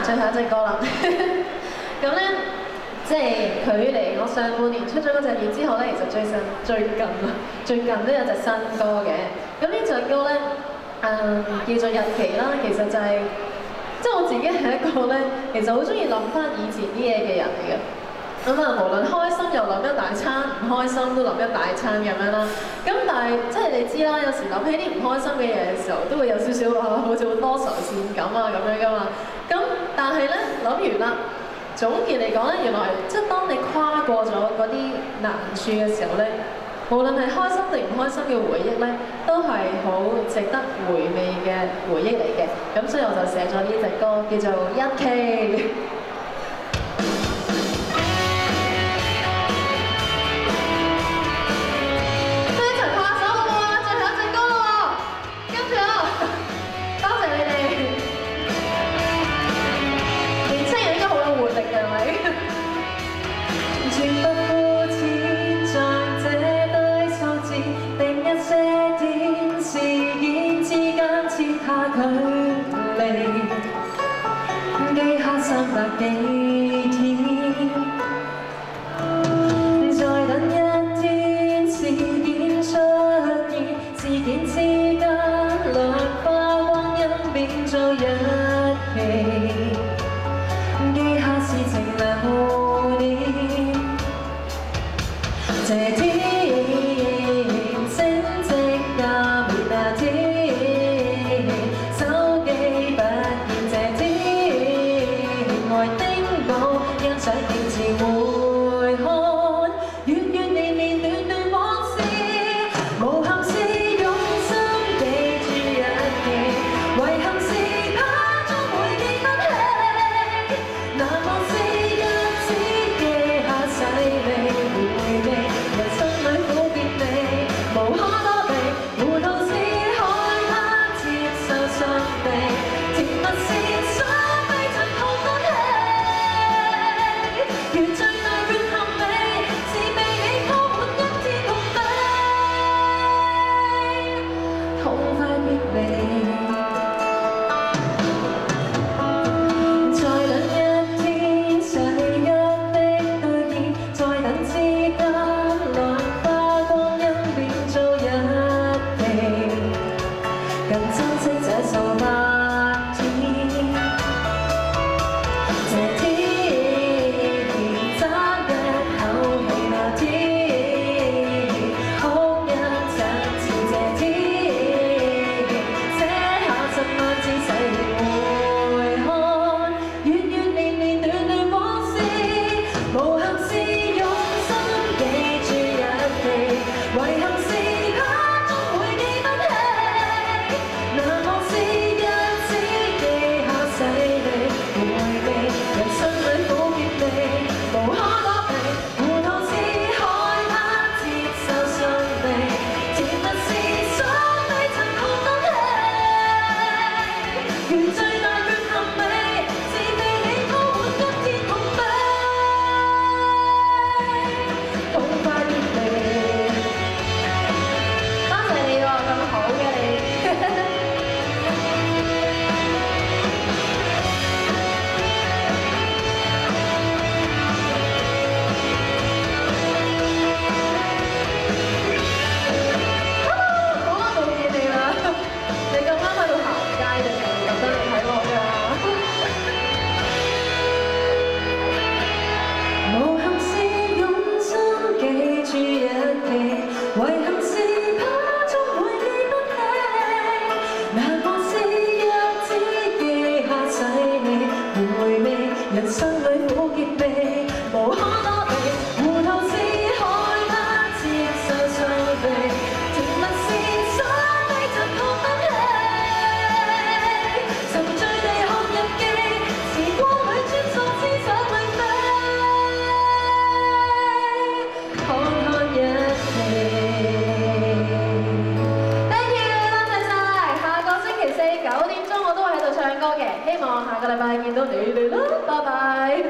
最後一隻歌啦。咁咧，即係距離我上半年出咗嗰隻碟之後咧，其實最近都有隻新歌嘅。咁呢隻歌咧，叫做《日期》啦。其實就係、即係我自己係一個咧，其實好中意諗翻以前啲嘢嘅人嚟嘅。咁啊，無論開心又諗一大餐，唔開心都諗一大餐咁樣啦。咁但係即係你知啦，有時諗起啲唔開心嘅嘢嘅時候，都會有少少好似好多愁善感啊咁樣噶嘛。咁但係咧諗完啦，總結嚟講咧，原來即係當你跨過咗嗰啲難處嘅時候咧，無論係開心定唔開心嘅回憶咧，都係好值得回味嘅回憶嚟嘅。咁所以我就寫咗呢隻歌，叫做《日期》。幾天，再等一天，事件出現，事件之間量化光陰變做日期，記下事情留念，這天正值假日那天，手機不見這天。想見自回看，月月年年段段往事，無憾是用心記住日期，遺憾是怕終會記不起，難忘是日子記下細味回味，人生裏苦澀味，無可躲避，糊塗是害怕接受傷悲，甜蜜是想非曾痛不起。人生裏苦澀味，無可躲避，糊塗是害怕接受傷悲，甜蜜是想非曾痛不起，沉醉地看日記，時光裏穿梭思想裏飛，看看日期。Thank you， 多謝晒。下個星期四9點鐘我都會喺度唱歌嘅，希望下個禮拜見到你哋啦，拜拜。